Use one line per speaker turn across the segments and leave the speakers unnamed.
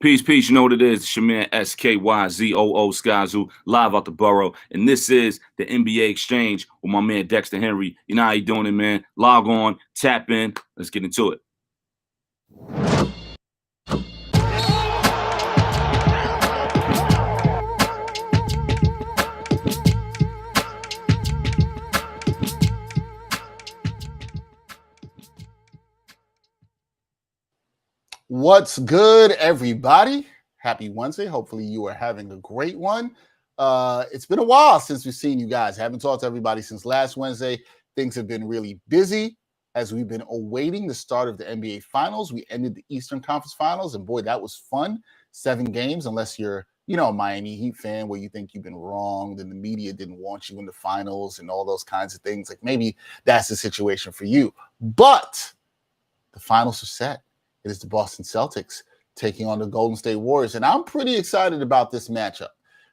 Peace, peace. You know what it is. It's your man SKYZOO Skyzoo live out the borough. And this is the NBA Exchange with my man Dexter Henry. You know how you doing it, man. Log on, tap in. Let's get into it.
What's good, everybody? Happy Wednesday. Hopefully you are having a great one. It's been a while since we've seen you guys. Haven't talked to everybody since last Wednesday. Things have been really busy as we've been awaiting the start of the NBA Finals. We ended the Eastern Conference Finals, and boy, that was fun. 7 games, unless you're, a Miami Heat fan where you think you've been wronged and the media didn't want you in the finals and all those kinds of things. Like maybe that's the situation for you. But the finals are set. It is the Boston Celtics taking on the Golden State Warriors. And I'm pretty excited about this matchup.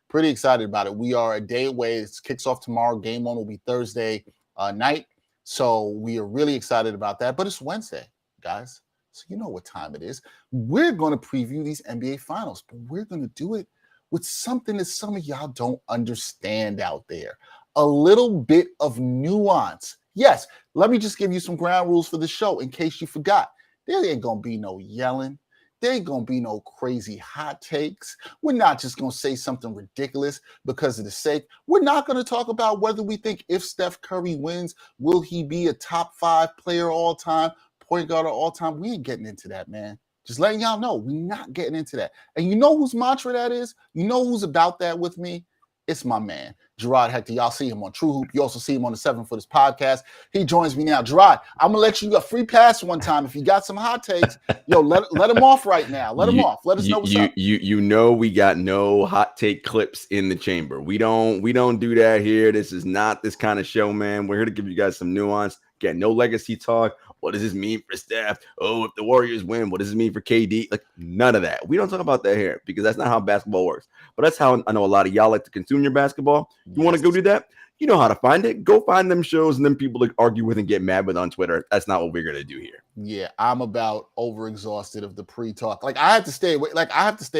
Pretty excited about it. We are a day away. It kicks off tomorrow. Game 1 will be Thursday night. So we are really excited about that. But it's Wednesday, guys. So you know what time it is. We're going to preview these NBA Finals. But we're going to do it with something that some of y'all don't understand out there. A little bit of nuance. Yes, let me just give you some ground rules for the show in case you forgot. There ain't going to be no yelling. There ain't going to be no crazy hot takes. We're not just going to say something ridiculous because of the sake. We're not going to talk about whether we think if Steph Curry wins, will he be a top 5 player all time, point guard all time? We ain't getting into that, man. Just letting y'all know, we're not getting into that. And you know whose mantra that is? You know who's about that with me? It's my man, Jarod Hector. Y'all see him on True Hoop. You also see him on the 7 Footers podcast. He joins me now. Jarod, I'm going to let you a free pass one time. If you got some hot takes, let him off right now. Let him off. Let us know what's up.
You know we got no hot take clips in the chamber. We don't do that here. This is not this kind of show, man. We're here to give you guys some nuance. Again, no legacy talk. What does this mean for Steph? Oh, if the Warriors win, what does this mean for KD? Like, none of that. We don't talk about that here because that's not how basketball works. But that's how I know a lot of y'all like to consume your basketball. You want to go do that? You know how to find it. Go find them shows and then people to argue with and get mad with on Twitter. That's not what we're going to do here.
Yeah, I'm about overexhausted of the pre-talk. Like, I have to stay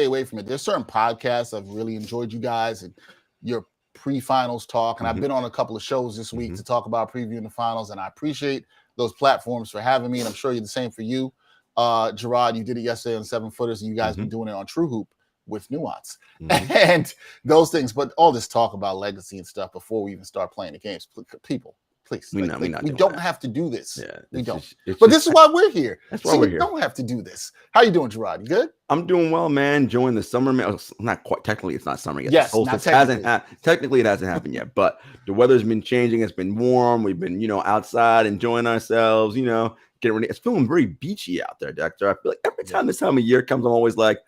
away from it. There's certain podcasts I've really enjoyed you guys and your pre-finals talk. And I've been on a couple of shows this week to talk about previewing the finals. And I appreciate those platforms for having me, and I'm sure you're the same for you. Jarod, you did it yesterday on 7 Footers, and you guys been doing it on True Hoop with nuance and those things. But all this talk about legacy and stuff before we even start playing the games, people, please. We don't have to do this. Yeah, we don't. But this is why we're here. That's why we're here. We don't have to do this. How you doing, Jarod? You good?
I'm doing well, man. Enjoying the summer, man. Not quite. Technically, it's not summer yet.
Yes, not technically.
Technically, it hasn't happened yet. But the weather's been changing. It's been warm. We've been, outside enjoying ourselves. Getting ready. It's feeling very beachy out there, Dexter. I feel like every time this time of year comes, I'm always like,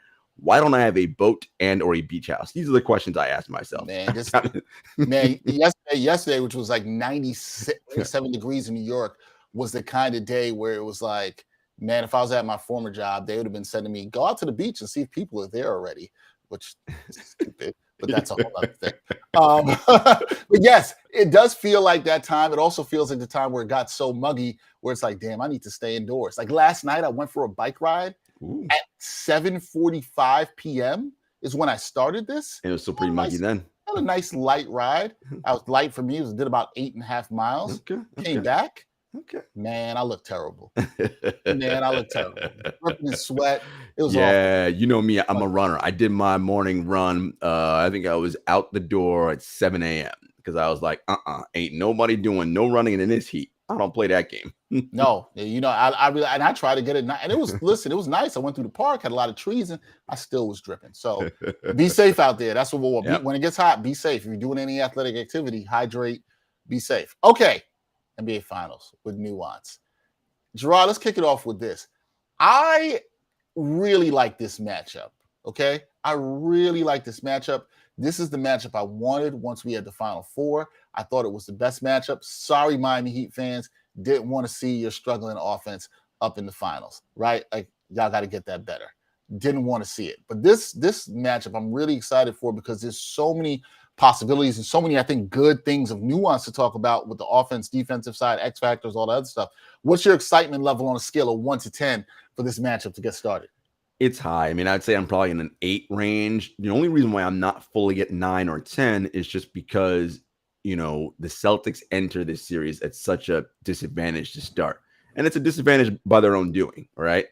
why don't I have a boat and or a beach house? These are the questions I ask myself.
Yesterday, which was like 97 degrees in New York, was the kind of day where it was like, man, if I was at my former job, they would have been sending me, go out to the beach and see if people are there already, which is stupid, but that's a whole other thing. But yes, it does feel like that time. It also feels like the time where it got so muggy where it's like, damn, I need to stay indoors. Like last night, I went for a bike ride. Ooh. At 7:45 p.m. is when I started this.
It was still pretty muggy then.
Had a nice light ride. I was light for me. It did about 8.5 miles. Came back. Man, I look terrible. Dripping in sweat. It was awful.
You know me. I'm a runner. I did my morning run. I think I was out the door at 7 a.m. because I was like, ain't nobody doing no running in this heat. I don't play that game.
No, I really, and I tried to get it. And it was nice. I went through the park, had a lot of trees, and I still was dripping. So be safe out there. That's what we'll want. Yep. When it gets hot, be safe. If you're doing any athletic activity, hydrate, be safe. Okay. NBA Finals with nuance. Jarod, let's kick it off with this. I really like this matchup. Okay. I really like this matchup. This is the matchup I wanted once we had the Final Four. I thought it was the best matchup. Sorry, Miami Heat fans. Didn't want to see your struggling offense up in the finals, right? Like, y'all got to get that better. Didn't want to see it. But this matchup I'm really excited for because there's so many possibilities and so many, I think, good things of nuance to talk about with the offense, defensive side, X factors, all that other stuff. What's your excitement level on a scale of 1 to 10 for this matchup to get started?
It's high. I mean, I'd say I'm probably in an 8 range. The only reason why I'm not fully at 9 or 10 is just because, the Celtics enter this series at such a disadvantage to start. And it's a disadvantage by their own doing, right?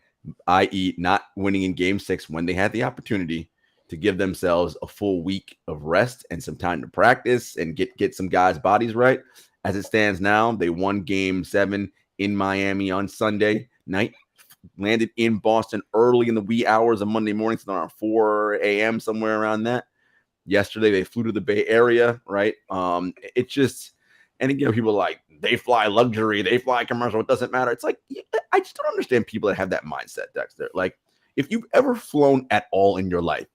I.e., not winning in game 6 when they had the opportunity to give themselves a full week of rest and some time to practice and get some guys' bodies right. As it stands now, they won game 7 in Miami on Sunday night, landed in Boston early in the wee hours of Monday morning, so around 4 a.m., somewhere around that. Yesterday, they flew to the Bay Area, right? It just, and again, people are like, they fly luxury, they fly commercial, it doesn't matter. It's like, I just don't understand people that have that mindset, Dexter. Like, if you've ever flown at all in your life,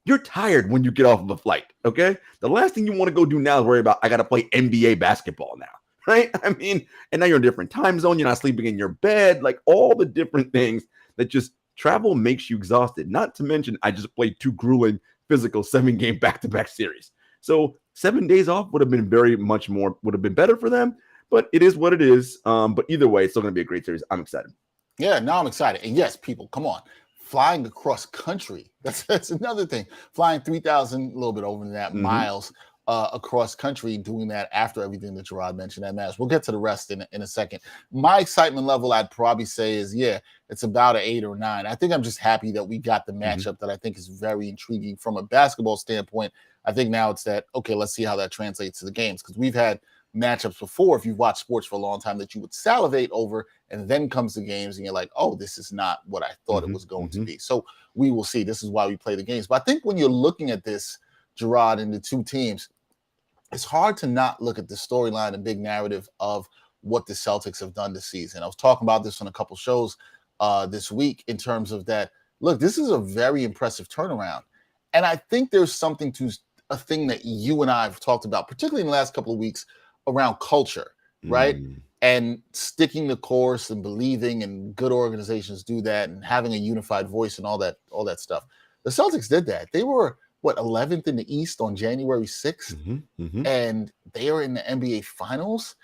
you're tired when you get off of a flight, okay? The last thing you want to go do now is worry about, I got to play NBA basketball now, right? I mean, and now you're in a different time zone. You're not sleeping in your bed, like all the different things that just travel makes you exhausted. Not to mention, I just played 2 grueling physical 7-game back-to-back series. So 7 days off would have been would have been better for them, but it is what it is. But either way, it's still going to be a great series. I'm excited.
Yeah, now I'm excited. And yes, people, come on. Flying across country. That's another thing. Flying 3,000, a little bit over that, miles across country, doing that after everything that Jarod mentioned, that matters. We'll get to the rest in a second. My excitement level, I'd probably say is, it's about an 8 or 9. I think I'm just happy that we got the matchup that I think is very intriguing from a basketball standpoint. I think now it's that, okay, let's see how that translates to the games, because we've had matchups before, if you've watched sports for a long time, that you would salivate over, and then comes the games and you're like, oh, this is not what I thought it was going to be. So we will see. This is why we play the games. But I think when you're looking at this, Jarod, and the two teams, it's hard to not look at the storyline and big narrative of what the Celtics have done this season. I was talking about this on a couple shows this week in terms of that. Look, this is a very impressive turnaround. And I think there's something to a thing that you and I have talked about, particularly in the last couple of weeks, around culture, right? And sticking the course and believing, and good organizations do that, and having a unified voice and all that stuff. The Celtics did that. They were, 11th in the East on January 6th, and they are in the NBA Finals.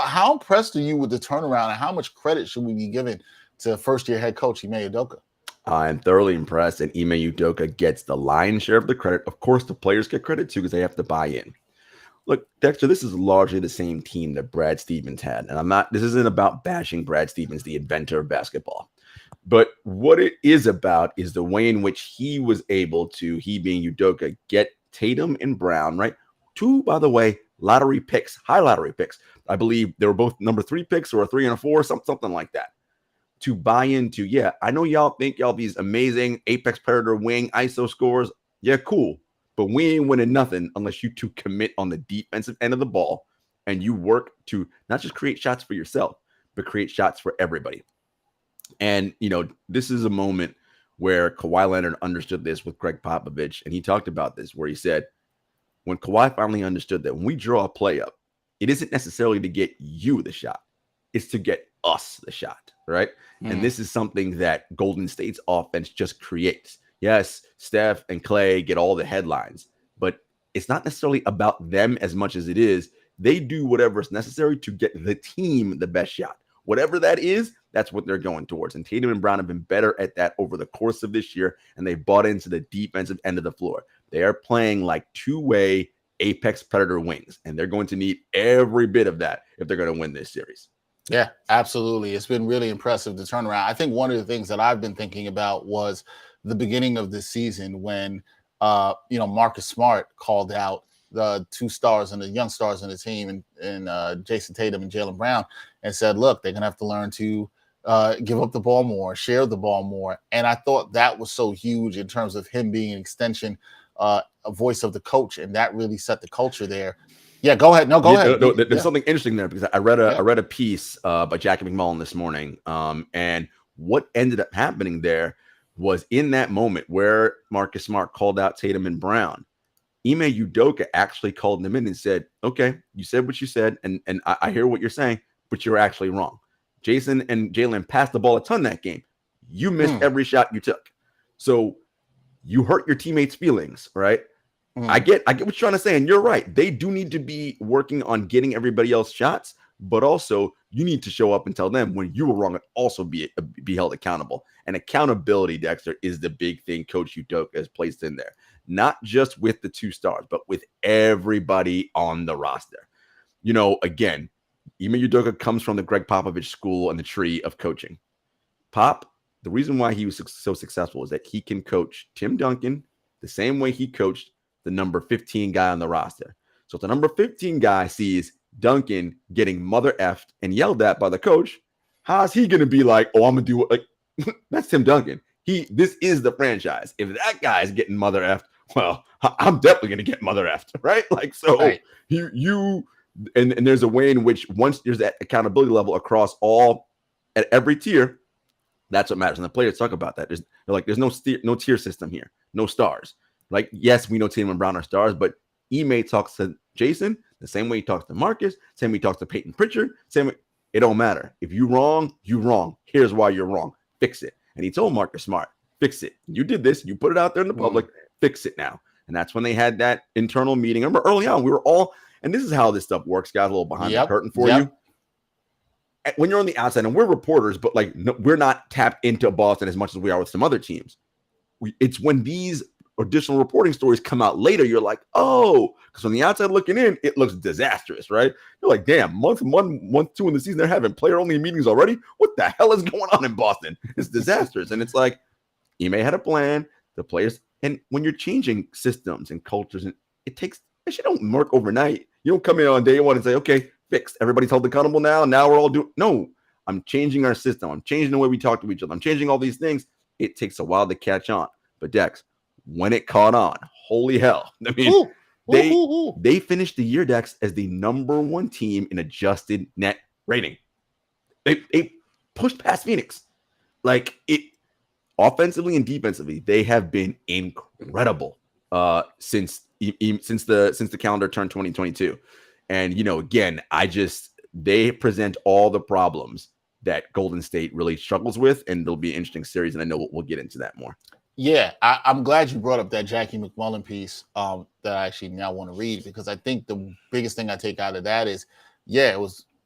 How impressed are you with the turnaround, and how much credit should we be giving to first-year head coach Ime Udoka?
I'm thoroughly impressed, and Ime Udoka gets the lion's share of the credit. Of course, the players get credit too, because they have to buy in. Look, Dexter, this is largely the same team that Brad Stevens had. And this isn't about bashing Brad Stevens, the inventor of basketball. But what it is about is the way in which he was able to, he being Udoka, get Tatum and Brown, right? 2, by the way, lottery picks, high lottery picks. I believe they were both number 3 picks, or a 3 and a 4, something like that. To buy into, I know y'all think y'all these amazing apex predator wing ISO scores. Yeah, cool. But we ain't winning nothing unless you 2 commit on the defensive end of the ball, and you work to not just create shots for yourself, but create shots for everybody. And, this is a moment where Kawhi Leonard understood this with Greg Popovich, and he talked about this, where he said, when Kawhi finally understood that when we draw a play up, it isn't necessarily to get you the shot, it's to get us the shot, right? And this is something that Golden State's offense just creates. Yes, Steph and Clay get all the headlines, but it's not necessarily about them as much as it is. They do whatever is necessary to get the team the best shot. Whatever that is, that's what they're going towards. And Tatum and Brown have been better at that over the course of this year, and they bought into the defensive end of the floor. They are playing like 2-way apex predator wings, and they're going to need every bit of that if they're going to win this series.
Yeah, absolutely. It's been really impressive to turn around. I think one of the things that I've been thinking about was the beginning of this season when, Marcus Smart called out the 2 stars and the young stars in the team, and Jason Tatum and Jaylen Brown, and said, look, they're going to have to learn to give up the ball more, share the ball more. And I thought that was so huge in terms of him being an extension, a voice of the coach. And that really set the culture there. Yeah, go ahead. No, go ahead.
There's something interesting there, because I read a piece by Jackie McMullen this morning. And what ended up happening there was, in that moment where Marcus Smart called out Tatum and Brown, Ime Udoka actually called them in and said, okay, you said what you said, and I hear what you're saying, but you're actually wrong. Jason and Jaylen passed the ball a ton that game. You missed every shot you took. So you hurt your teammates' feelings, right? I get what you're trying to say, and you're right. They do need to be working on getting everybody else shots, but also you need to show up and tell them when you were wrong and also be held accountable. And accountability, Dexter, is the big thing Coach Udoka has placed in there, not just with the 2 stars, but with everybody on the roster. Again, Ime Udoka comes from the Greg Popovich school and the tree of coaching. Pop, the reason why he was so successful is that he can coach Tim Duncan the same way he coached the number 15 guy on the roster. So if the number 15 guy sees Duncan getting mother effed and yelled at by the coach, how's he going to be like, oh, I'm going to do it? Like, that's Tim Duncan. This is the franchise. If that guy is getting mother effed, well, I'm definitely going to get mother effed, right? Like, so
right.
And there's a way in which once there's that accountability level across at every tier, that's what matters. And the players talk about that. There's no tier system here, no stars. Like, yes, we know Tatum and Brown are stars, but Ime talks to Jason the same way he talks to Marcus, same way he talks to Peyton Pritchard, same way. It don't matter. If you wrong, you wrong. Here's why you're wrong. Fix it. And he told Marcus Smart, fix it. You did this. You put it out there in the public. Fix it now. And that's when they had that internal meeting. I remember early on, we were all, and this is how this stuff works, guys, a little behind the curtain for you. When you're on the outside, and we're reporters, but we're not tapped into Boston as much as we are with some other teams. It's when these additional reporting stories come out later, you're like, oh, because from the outside looking in, it looks disastrous, right? You're like, damn, month 1, month 2 in the season, they're having player-only meetings already? What the hell is going on in Boston? It's disastrous. And it's like, Ime had a plan, the players, and when you're changing systems and cultures, and it don't work overnight. You don't come in on day 1 and say, okay, fixed. Everybody's held accountable now. Now we're all doing. No, I'm changing our system. I'm changing the way we talk to each other. I'm changing all these things. It takes a while to catch on. But Dex, when it caught on, holy hell. I mean, they finished the year, Dex, as the number 1 team in adjusted net rating. They pushed past Phoenix. Like, it offensively and defensively, they have been incredible since the calendar turned 2022. And, again, they present all the problems that Golden State really struggles with, and it'll be an interesting series, and I know we'll get into that more.
Yeah, I'm glad you brought up that Jackie McMullen piece that I actually now want to read, because I think the biggest thing I take out of that is,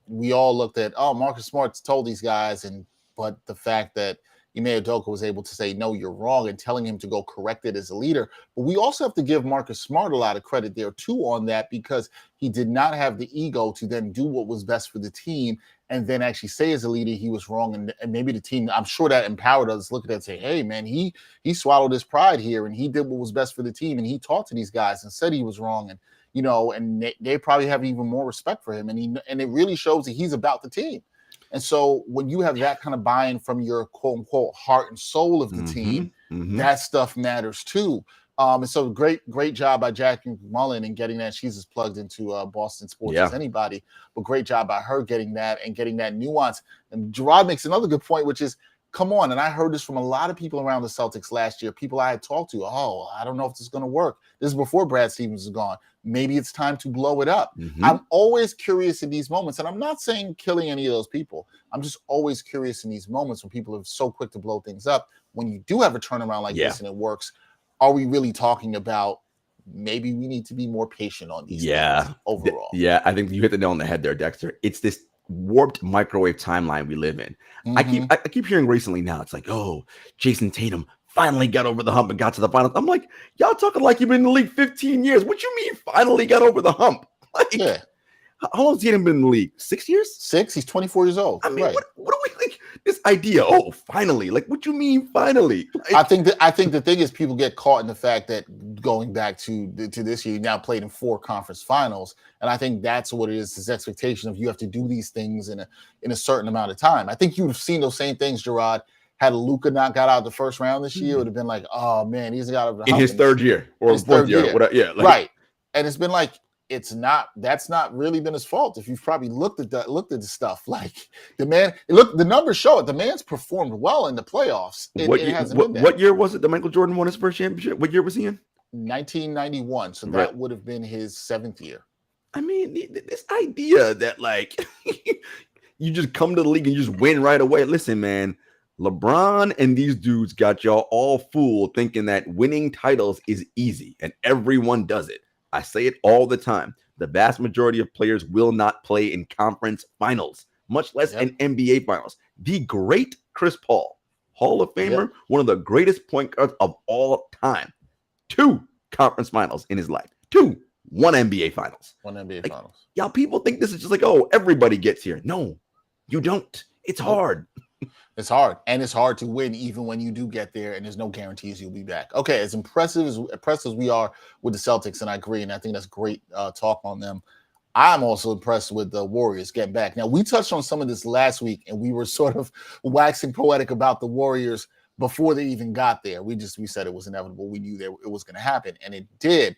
we all looked at, Marcus Smart's told these guys, but the fact that Ime Udoka was able to say, no, you're wrong, and telling him to go correct it as a leader. But we also have to give Marcus Smart a lot of credit there, too, on that, because he did not have the ego to then do what was best for the team and then actually say as a leader he was wrong. And maybe the team, I'm sure that empowered us to look at that and say, hey, man, he swallowed his pride here, and he did what was best for the team, and he talked to these guys and said he was wrong. And, and they probably have even more respect for him. And it really shows that he's about the team. And so when you have that kind of buy-in from your quote-unquote heart and soul of the team, that stuff matters too. And so great job by Jackie McMullen in getting that. She's as plugged into Boston sports as anybody, but great job by her getting that and getting that nuance. And Jarod makes another good point, which is, come on, and I heard this from a lot of people around the Celtics last year, people I had talked to, I don't know if this is going to work. This is before Brad Stevens is gone. Maybe it's time to blow it up. I'm always curious in these moments, and I'm not saying killing any of those people. I'm just always curious in these moments when people are so quick to blow things up. When you do have a turnaround like this and it works, are we really talking about maybe we need to be more patient on these things overall?
I think you hit the nail on the head there, Dexter. It's this warped microwave timeline we live in. I keep hearing recently now, it's like, Jason Tatum finally got over the hump and got to the finals. I'm like, y'all talking like you've been in the league 15 years. What you mean finally got over the hump? Like, how long has Tatum been in the league? 6 years?
6. He's 24 years old.
I mean, what do we like? This idea? Finally. Like, what you mean finally? Like,
I think the thing is people get caught in the fact that going back to this year, you now played in 4 conference finals, and I think that's what it is. This expectation of you have to do these things in a certain amount of time. I think you'd have seen those same things, Jarod. Had Luka not got out the first round this year, it would have been like, oh man, he's got over the hump
in his third year or fourth year. Whatever,
right. And it's been like, that's not really been his fault. If you've probably looked at the stuff, like the numbers show it. The man's performed well in the playoffs.
What year was it that Michael Jordan won his first championship? What year was he in?
1991. So that would have been his 7th year.
I mean, this idea that like you just come to the league and you just win right away. Listen, man, LeBron and these dudes got y'all all fooled thinking that winning titles is easy and everyone does it. I say it all the time. The vast majority of players will not play in conference finals, much less in NBA finals. The great Chris Paul, Hall of Famer, one of the greatest point guards of all time. 2 conference finals in his life. 1 NBA finals.
1 NBA finals.
Y'all people think this is just like, oh, everybody gets here. No, you don't. It's hard.
It's hard. And it's hard to win even when you do get there, and there's no guarantees you'll be back. Okay, as impressive as we are with the Celtics, and I agree, and I think that's great talk on them. I'm also impressed with the Warriors getting back. Now, we touched on some of this last week, and we were sort of waxing poetic about the Warriors before they even got there. We said it was inevitable. We knew that it was going to happen, and it did.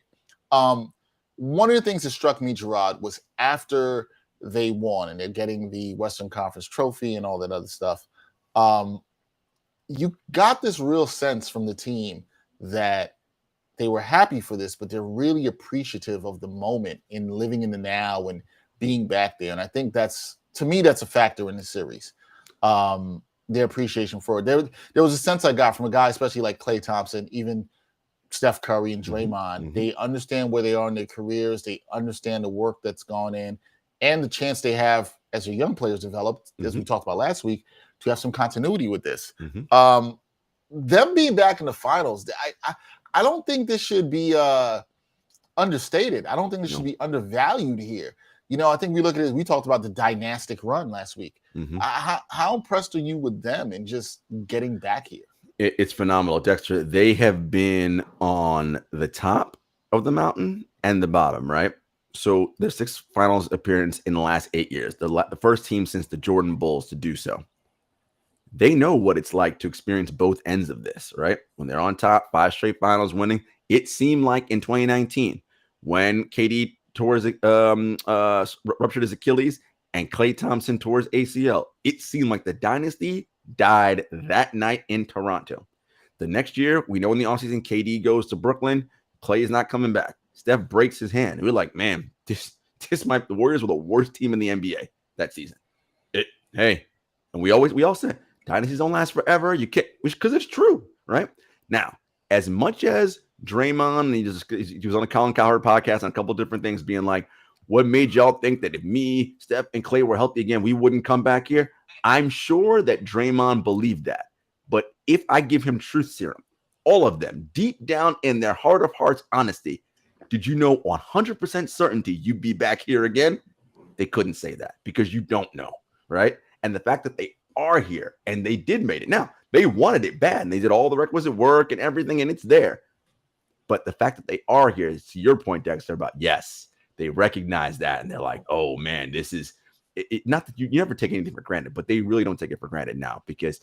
One of the things that struck me, Jarod, was after they won and they're getting the Western Conference trophy and all that other stuff, you got this real sense from the team that they were happy for this, but they're really appreciative of the moment in living in the now and being back there. And I think to me, that's a factor in the series. Their appreciation for it. There was a sense I got from a guy, especially like Klay Thompson, even Steph Curry and Draymond. They understand where they are in their careers. They understand the work that's gone in and the chance they have as their young players develop, as we talked about last week, to have some continuity with this. Them being back in the finals, I don't think this should be understated. I don't think this should be undervalued here. You know, I think we look at it, we talked about the dynastic run last week. How impressed are you with them and just getting back here?
It's phenomenal, Dexter. They have been on the top of the mountain and the bottom, right? So their 6th finals appearance in the last 8 years, the first team since the Jordan Bulls to do so. They know what it's like to experience both ends of this, right? When they're on top, 5 straight finals winning. It seemed like in 2019 when KD ruptured his Achilles and Klay Thompson tore his ACL, it seemed like the dynasty died that night in Toronto. The next year, we know in the offseason, KD goes to Brooklyn. Klay is not coming back. Steph breaks his hand. We're like, man, the Warriors were the worst team in the NBA that season. And we all said dynasties don't last forever. You can't, because it's true, right? Now, as much as Draymond, he was on a Colin Cowherd podcast on a couple different things, being like, what made y'all think that if me, Steph, and Klay were healthy again, we wouldn't come back here? I'm sure that Draymond believed that. But if I give him truth serum, all of them, deep down in their heart of hearts, honesty, did you know 100% certainty you'd be back here again? They couldn't say that because you don't know, right? And the fact that they are here and they did make it. Now, they wanted it bad and they did all the requisite work and everything, and it's there. But the fact that they are here is, to your point, Dexter, about yes, they recognize that and they're like, oh man, this is it. Not that you never take anything for granted, but they really don't take it for granted now because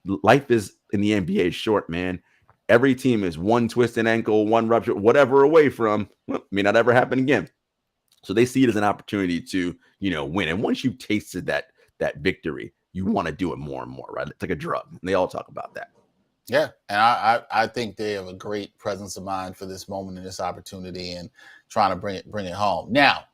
life is in the NBA is short, man. Every team is one twisted ankle, one rupture, whatever away from, may not ever happen again. So they see it as an opportunity to, win. And once you've tasted that victory, you want to do it more and more, right? It's like a drug. And they all talk about that.
Yeah. And I think they have a great presence of mind for this moment and this opportunity and trying to bring it home. Now,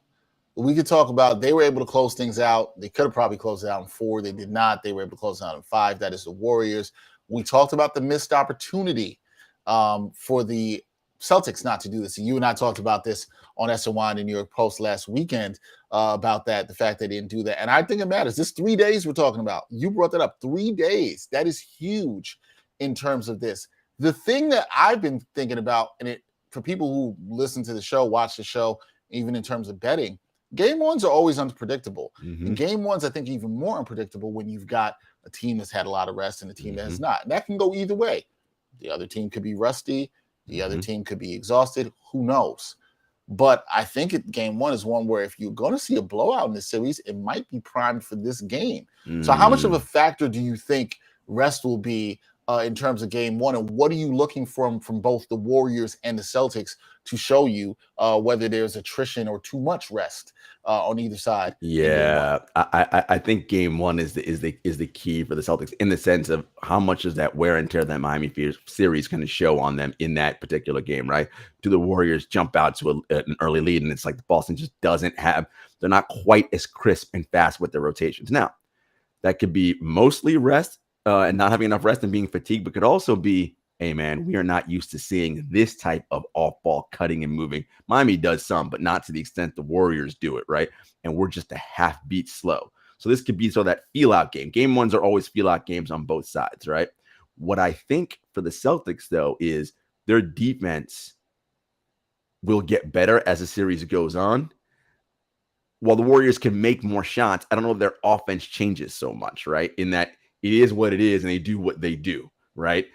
we could talk about, they were able to close things out. They could have probably closed it out in 4. They did not. They were able to close it out in 5. That is the Warriors. We talked about the missed opportunity for the Celtics not to do this. And you and I talked about this on SNY and the New York Post last weekend about that, the fact they didn't do that. And I think it matters. This 3 days we're talking about. You brought that up. 3 days. That is huge in terms of this. The thing that I've been thinking about, and for people who listen to the show, watch the show, even in terms of betting, game ones are always unpredictable. And game ones, I think, even more unpredictable when you've got a team that's had a lot of rest and a team that has not. And that can go either way. The other team could be rusty. The other team could be exhausted. Who knows? But I think game one is one where if you're going to see a blowout in this series, it might be primed for this game. So how much of a factor do you think rest will be in terms of game one? And what are you looking from both the Warriors and the Celtics to show you whether there's attrition or too much rest on either side?
Yeah, I think game one is the key for the Celtics in the sense of how much is that wear and tear that Miami series going to show on them in that particular game, right? Do the Warriors jump out to an early lead and it's like Boston just they're not quite as crisp and fast with their rotations. Now, that could be mostly rest and not having enough rest and being fatigued, but could also be hey, man, we are not used to seeing this type of off-ball cutting and moving. Miami does some, but not to the extent the Warriors do it, right? And we're just a half beat slow. So this could be sort of that feel-out game. Game ones are always feel-out games on both sides, right? What I think for the Celtics, though, is their defense will get better as the series goes on. While the Warriors can make more shots, I don't know if their offense changes so much, right? In that it is what it is and they do what they do, right?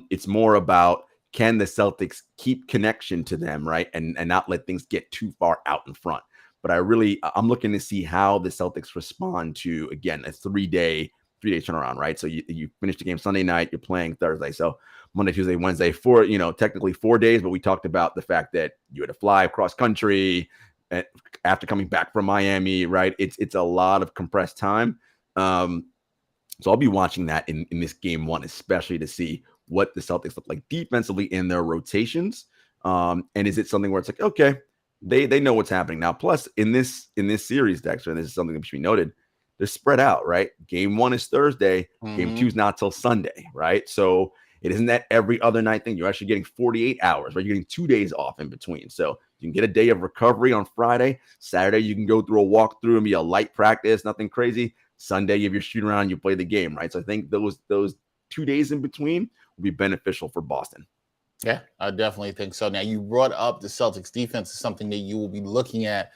It's more about, can the Celtics keep connection to them, right? And not let things get too far out in front. But I'm looking to see how the Celtics respond to, again, a three-day turnaround, right? So you finish the game Sunday night, you're playing Thursday. So Monday, Tuesday, Wednesday, technically 4 days, but we talked about the fact that you had to fly across country after coming back from Miami, right? It's a lot of compressed time. So I'll be watching that in this game one, especially to see what the Celtics look like defensively in their rotations. And is it something where it's like, okay, they know what's happening now. Plus, in this series, Dexter, and this is something that should be noted, they're spread out, right? Game one is Thursday. Game two is not till Sunday, right? So it isn't that every other night thing. You're actually getting 48 hours, right? You're getting 2 days off in between. So you can get a day of recovery on Friday. Saturday, you can go through a walkthrough and be a light practice, nothing crazy. Sunday, if you're shooting around, you play the game, right? So I think those 2 days in between will be beneficial for Boston.
Yeah, I definitely think so. Now, you brought up the Celtics defense is something that you will be looking at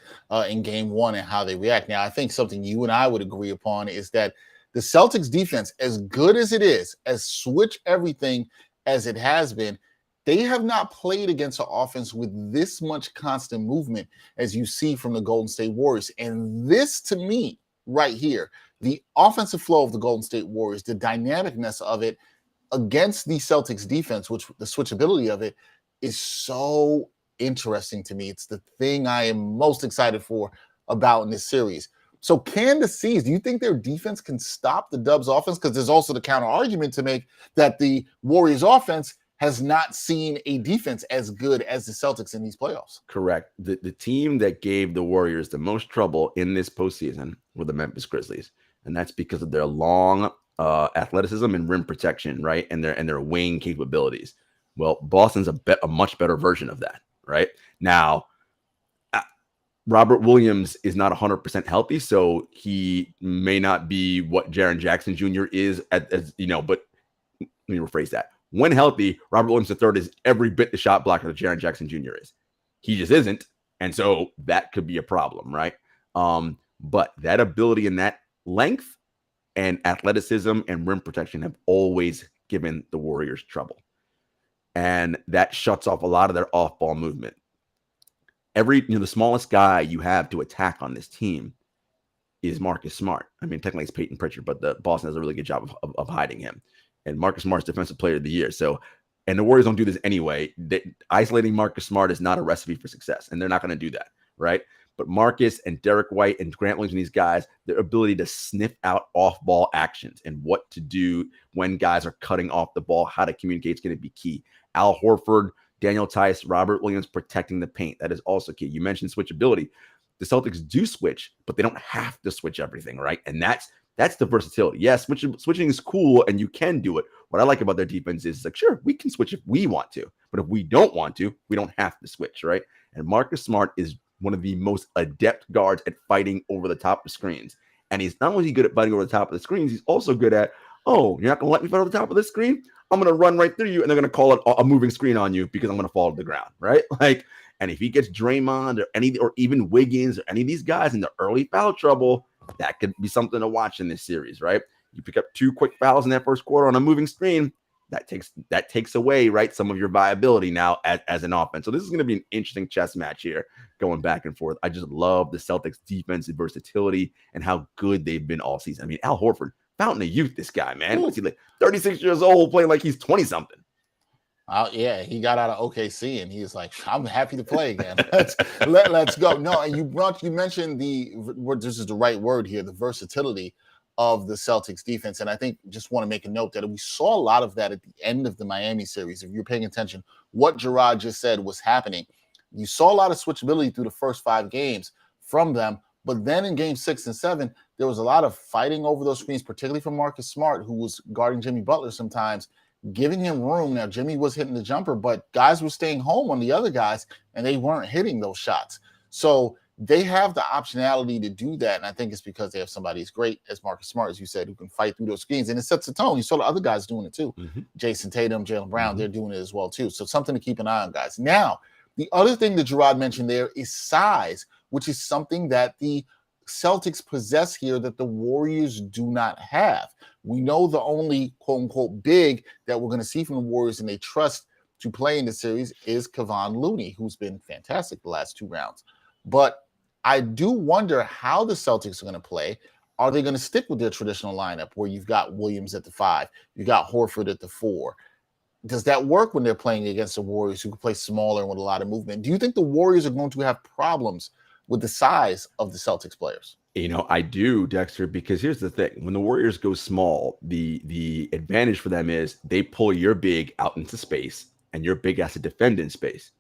in game one and how they react. Now, I think something you and I would agree upon is that the Celtics defense, as good as it is, as switch everything as it has been, they have not played against an offense with this much constant movement as you see from the Golden State Warriors. And this, to me, right here, the offensive flow of the Golden State Warriors, the dynamicness of it, against the Celtics defense, which the switchability of it is so interesting to me. It's the thing I am most excited for about in this series. So can the C's, do you think their defense can stop the Dubs offense? Because there's also the counter argument to make that the Warriors offense has not seen a defense as good as the Celtics in these playoffs.
Correct. The team that gave the Warriors the most trouble in this postseason were the Memphis Grizzlies. And that's because of their long athleticism and rim protection, right? And their wing capabilities. Well, Boston's a much better version of that, right? Now, Robert Williams is not 100% healthy, so he may not be what Jaren Jackson Jr. is, but let me rephrase that. When healthy, Robert Williams III is every bit the shot blocker that Jaren Jackson Jr. is. He just isn't, and so that could be a problem, right? But that ability and that length and athleticism and rim protection have always given the Warriors trouble. And that shuts off a lot of their off-ball movement. The smallest guy you have to attack on this team is Marcus Smart. I mean, technically it's Peyton Pritchard, but the Boston does a really good job of hiding him. And Marcus Smart's Defensive Player of the Year. So, and the Warriors don't do this anyway. Isolating Marcus Smart is not a recipe for success, and they're not going to do that, right? But Marcus and Derek White and Grant Williams and these guys, their ability to sniff out off-ball actions and what to do when guys are cutting off the ball, how to communicate is going to be key. Al Horford, Daniel Tice, Robert Williams protecting the paint. That is also key. You mentioned switchability. The Celtics do switch, but they don't have to switch everything, right? And that's the versatility. Yes, switching is cool, and you can do it. What I like about their defense is like, sure, we can switch if we want to, but if we don't want to, we don't have to switch, right? And Marcus Smart is one of the most adept guards at fighting over the top of screens. And he's not only good at fighting over the top of the screens, he's also good at, you're not going to let me fight over the top of the screen? I'm going to run right through you, and they're going to call it a moving screen on you because I'm going to fall to the ground, right? And if he gets Draymond or even Wiggins or any of these guys in the early foul trouble, that could be something to watch in this series, right? You pick up 2 quick fouls in that first quarter on a moving screen, that takes away, right, some of your viability now as an offense. So this is going to be an interesting chess match here going back and forth. I just love the Celtics defensive versatility and how good they've been all season. I mean, Al Horford, fountain of youth, this guy, man. What's he like? 36 years old, playing like he's 20-something.
Yeah, he got out of OKC and he's like, I'm happy to play again. Let's go. No, and you mentioned this is the right word here, the versatility of the Celtics defense. And I think just want to make a note that we saw a lot of that at the end of the Miami series. If you're paying attention, what Jarod just said was happening. You saw a lot of switchability through the first 5 games from them. But then in game 6 and 7, there was a lot of fighting over those screens, particularly from Marcus Smart, who was guarding Jimmy Butler sometimes. giving him room. Now, Jimmy was hitting the jumper, but guys were staying home on the other guys, and they weren't hitting those shots. So they have the optionality to do that, and I think it's because they have somebody as great as Marcus Smart, as you said, who can fight through those screens, and it sets the tone. You saw the other guys doing it too. Jason Tatum, Jaylen Brown, they're doing it as well too. So something to keep an eye on, guys. Now, the other thing that Jarod mentioned there is size, which is something that the Celtics possess here that the Warriors do not have. We know the only quote-unquote big that we're going to see from the Warriors and they trust to play in the series is Kevon Looney, who's been fantastic the last 2 rounds. But I do wonder how the Celtics are going to play. Are they going to stick with their traditional lineup where you've got Williams at the 5, you got Horford at the 4? Does that work when they're playing against the Warriors who can play smaller and with a lot of movement? Do you think the Warriors are going to have problems with the size of the Celtics players?
I do, Dexter, because here's the thing. When the Warriors go small, the advantage for them is they pull your big out into space and your big has to defend in space.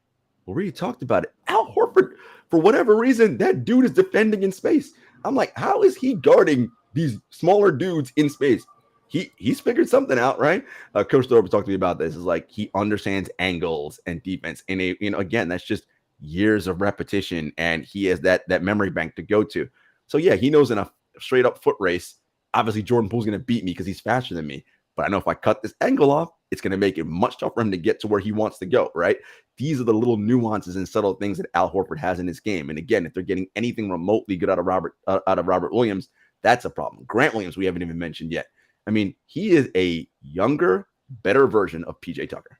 We already talked about it. Al Horford, for whatever reason, that dude is defending in space. I'm like, how is he guarding these smaller dudes in space? He's figured something out, right? Coach Thorpe talked to me about this. Is like he understands angles and defense. And again, that's just years of repetition, and he has that memory bank to go to. So yeah, he knows in a straight up foot race, obviously Jordan Poole's going to beat me because he's faster than me. But I know if I cut this angle off, it's going to make it much tougher for him to get to where he wants to go, right? These are the little nuances and subtle things that Al Horford has in his game. And again, if they're getting anything remotely good out of Robert Williams, that's a problem. Grant Williams, we haven't even mentioned yet. I mean, he is a younger, better version of PJ Tucker,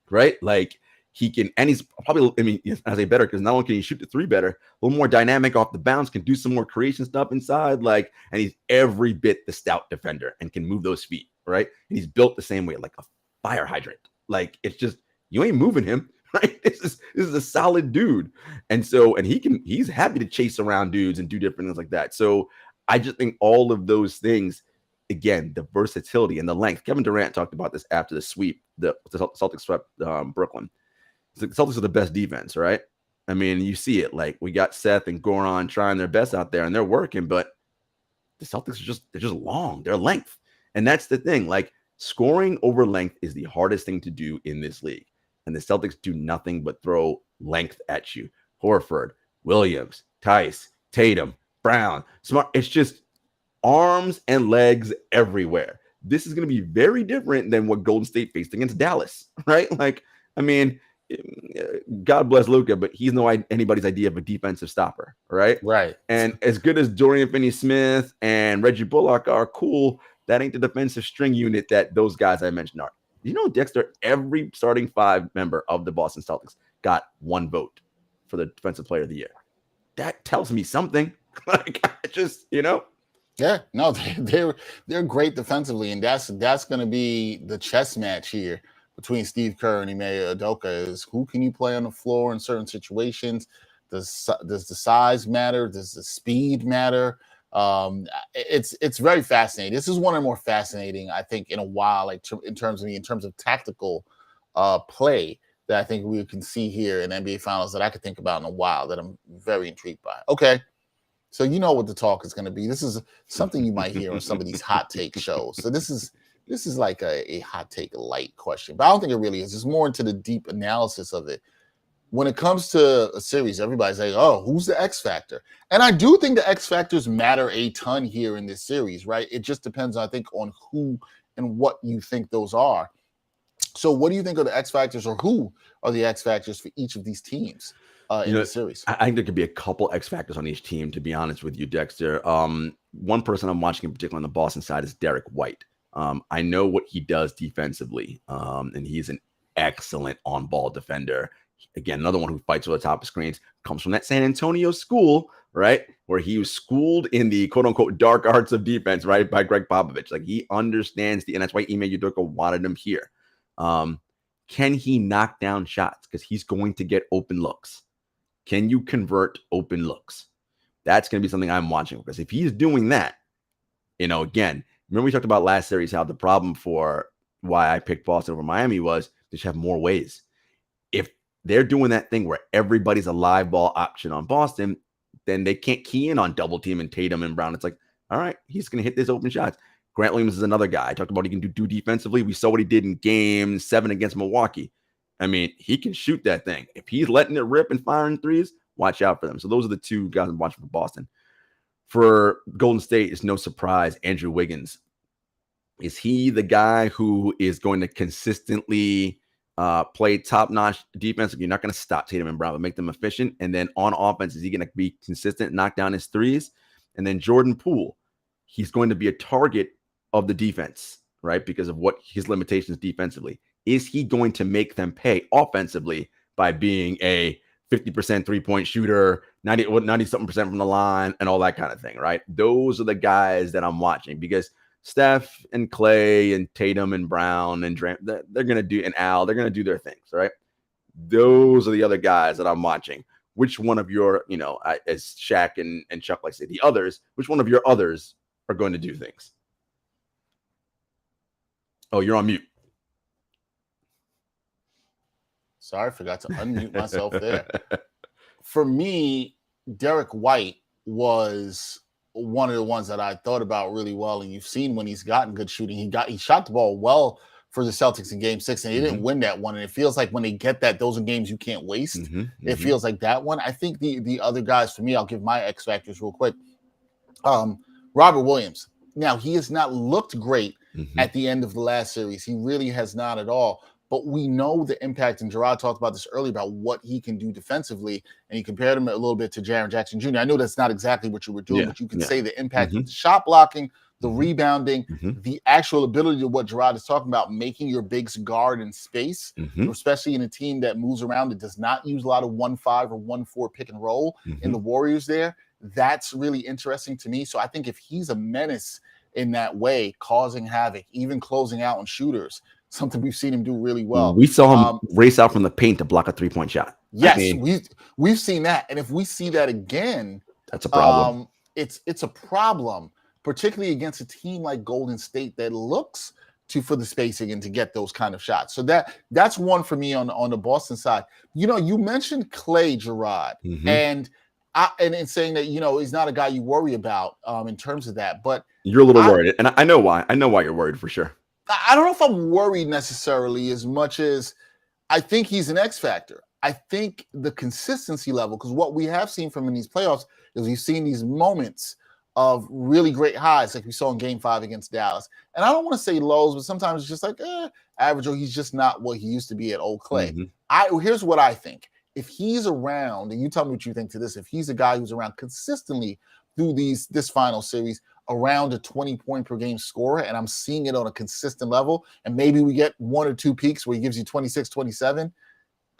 right? Like he can, and he's probably, I say better because not only can he shoot the 3 better, a little more dynamic off the bounce, can do some more creation stuff inside, and he's every bit the stout defender and can move those feet, right? And he's built the same way, like a fire hydrant. Like it's just, you ain't moving him, right? This is a solid dude. And so, and he's happy to chase around dudes and do different things like that. So I just think all of those things, again, the versatility and the length. Kevin Durant talked about this after the sweep. The Celtics swept Brooklyn. The Celtics are the best defense, right? I mean, you see it. Like we got Seth and Goran trying their best out there, and they're working, but the Celtics they're just long. They're length, and that's the thing. Like scoring over length is the hardest thing to do in this league, and the Celtics do nothing but throw length at you. Horford, Williams, Tice, Tatum, Brown, Smart. It's just arms and legs everywhere. This is going to be very different than what Golden State faced against Dallas, right? Like, I mean, God bless Luka, but he's no anybody's idea of a defensive stopper, right?
Right.
And as good as Dorian Finney-Smith and Reggie Bullock are, cool, that ain't the defensive string unit that those guys I mentioned are. Dexter, every starting 5 member of the Boston Celtics got 1 vote for the Defensive Player of the Year. That tells me something. Like, I just,
Yeah, no, they're great defensively, and that's going to be the chess match here between Steve Kerr and Ime Udoka is who can you play on the floor in certain situations? Does the size matter? Does the speed matter? It's very fascinating. This is one of the more fascinating, I think, in a while, like in terms of tactical play that I think we can see here in NBA Finals that I could think about in a while that I'm very intrigued by. Okay. So you know what the talk is going to be. This is something you might hear on some of these hot take shows. So this is like a hot take light question, but I don't think it really is. It's more into the deep analysis of it. When it comes to a series, everybody's like, oh, who's the X factor? And I do think the X factors matter a ton here in this series, right? It just depends, I think, on who and what you think those are. So what do you think are the X factors, or who are the X factors for each of these teams in the series?
I think there could be a couple X factors on each team, to be honest with you, Dexter. One person I'm watching in particular on the Boston side is Derek White. I know what he does defensively, and he's an excellent on-ball defender. Again, another one who fights over the top of screens, comes from that San Antonio school, right, where he was schooled in the quote-unquote dark arts of defense, right, by Greg Popovich. Like, he understands and that's why Ime Udoka wanted him here. Can he knock down shots? Because he's going to get open looks. Can you convert open looks? That's going to be something I'm watching, because if he's doing that, again, remember we talked about last series how the problem for why I picked Boston over Miami was they should have more ways. If they're doing that thing where everybody's a live ball option on Boston, then they can't key in on double team and Tatum and Brown. It's like, all right, he's going to hit these open shots. Grant Williams is another guy. I talked about he can do defensively. We saw what he did in game 7 against Milwaukee. I mean, he can shoot that thing. If he's letting it rip and firing threes, watch out for them. So those are the two guys I'm watching for Boston. For Golden State, it's no surprise, Andrew Wiggins. Is he the guy who is going to consistently play top-notch defense? You're not going to stop Tatum and Brown, but make them efficient. And then on offense, is he going to be consistent, knock down his threes? And then Jordan Poole, he's going to be a target of the defense, right? Because of what his limitations defensively. Is he going to make them pay offensively by being a 50% three-point shooter, 90-something percent from the line, and all that kind of thing, right? Those are the guys that I'm watching, because Steph and Clay and Tatum and Brown and they're going to do, and Al, they're going to do their things, right? Those are the other guys that I'm watching. Which one of your, as Shaq and Chuck like say, the others, which one of your others are going to do things? Oh, you're on mute.
Sorry, I forgot to unmute myself there. For me, Derek White was one of the ones that I thought about really well. And you've seen when he's gotten good shooting, he shot the ball well for the Celtics in game 6, and he didn't win that one. And it feels like when they get that, those are games you can't waste. It feels like that one. I think the other guys, for me, I'll give my X factors real quick. Robert Williams. Now, he has not looked great at the end of the last series. He really has not at all. But we know the impact, and Jarod talked about this earlier, about what he can do defensively, and he compared him a little bit to Jaren Jackson Jr. I know that's not exactly what you were doing, but you can say the impact of the shot blocking, the rebounding, the actual ability to what Jarod is talking about, making your bigs guard in space, especially in a team that moves around, that does not use a lot of 1-5 or 1-4 pick and roll in the Warriors there. That's really interesting to me. So I think if he's a menace in that way, causing havoc, even closing out on shooters, something we've seen him do really well.
We saw him race out from the paint to block a 3-point shot.
Yes, we've seen that. And if we see that again,
that's a problem.
It's a problem, particularly against a team like Golden State that looks for the spacing and to get those kind of shots. So that's one for me on the Boston side. You mentioned Clay, Jarod, and in saying that, he's not a guy you worry about in terms of that. But
you're a little worried, and I know why. I know why you're worried for sure.
I don't know if I'm worried necessarily as much as I think he's an X factor. I think the consistency level, because what we have seen from him in these playoffs is we've seen these moments of really great highs, like we saw in game 5 against Dallas. And I don't want to say lows, but sometimes it's just like average, or he's just not what he used to be at old Clay. Here's what I think. If he's around, and you tell me what you think to this, if he's a guy who's around consistently through this final series, around a 20-point per game scorer, and I'm seeing it on a consistent level, and maybe we get 1 or 2 peaks where he gives you 26, 27,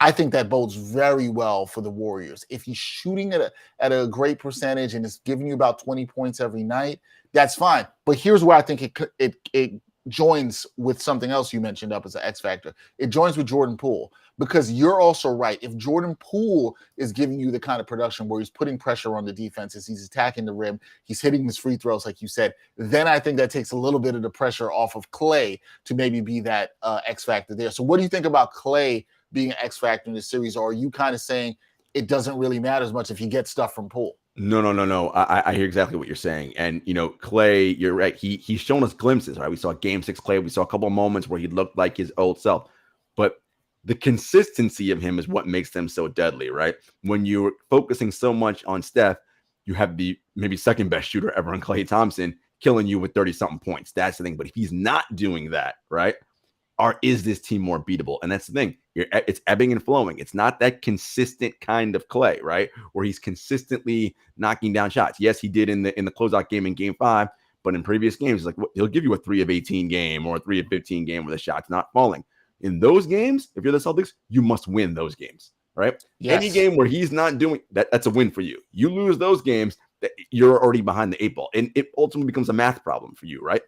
I think that bodes very well for the Warriors. If he's shooting at a great percentage and is giving you about 20 points every night, that's fine. But here's where I think it joins with something else you mentioned up as an X factor. It joins with Jordan Poole, because you're also right. If Jordan Poole is giving you the kind of production where he's putting pressure on the defenses, he's attacking the rim, he's hitting his free throws, like you said, then I think that takes a little bit of the pressure off of Clay to maybe be that X factor there. So what do you think about Clay being an X factor in this series? Or are you kind of saying it doesn't really matter as much if you get stuff from Poole?
No. I hear exactly what you're saying. And, Clay, you're right. He's shown us glimpses, right? We saw game 6 Clay. We saw a couple of moments where he looked like his old self. But the consistency of him is what makes them so deadly, right? When you're focusing so much on Steph, you have the maybe second best shooter ever in Klay Thompson killing you with 30-something points. That's the thing. But if he's not doing that, right, is this team more beatable? And that's the thing. It's ebbing and flowing. It's not that consistent kind of Clay, right, where he's consistently knocking down shots. Yes, he did in the closeout game in game 5, but in previous games, like he'll give you a 3 of 18 game or a 3 of 15 game where the shot's not falling. In those games, if you're the Celtics, you must win those games, right? Yes. Any game where he's not doing that, that's a win for you. You lose those games, you're already behind the 8 ball, and it ultimately becomes a math problem for you, right?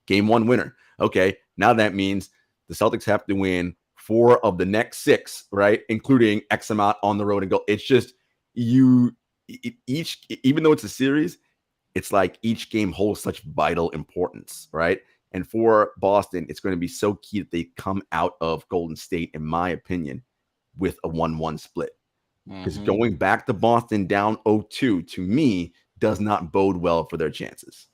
Game 1 winner. Okay, now that means the Celtics have to win 4 of the next 6, right? Including X amount on the road and go. It's just even though it's a series, it's like each game holds such vital importance, right? And for Boston, it's going to be so key that they come out of Golden State, in my opinion, with a 1-1 split. Because going back to Boston down 0-2, to me, does not bode well for their chances.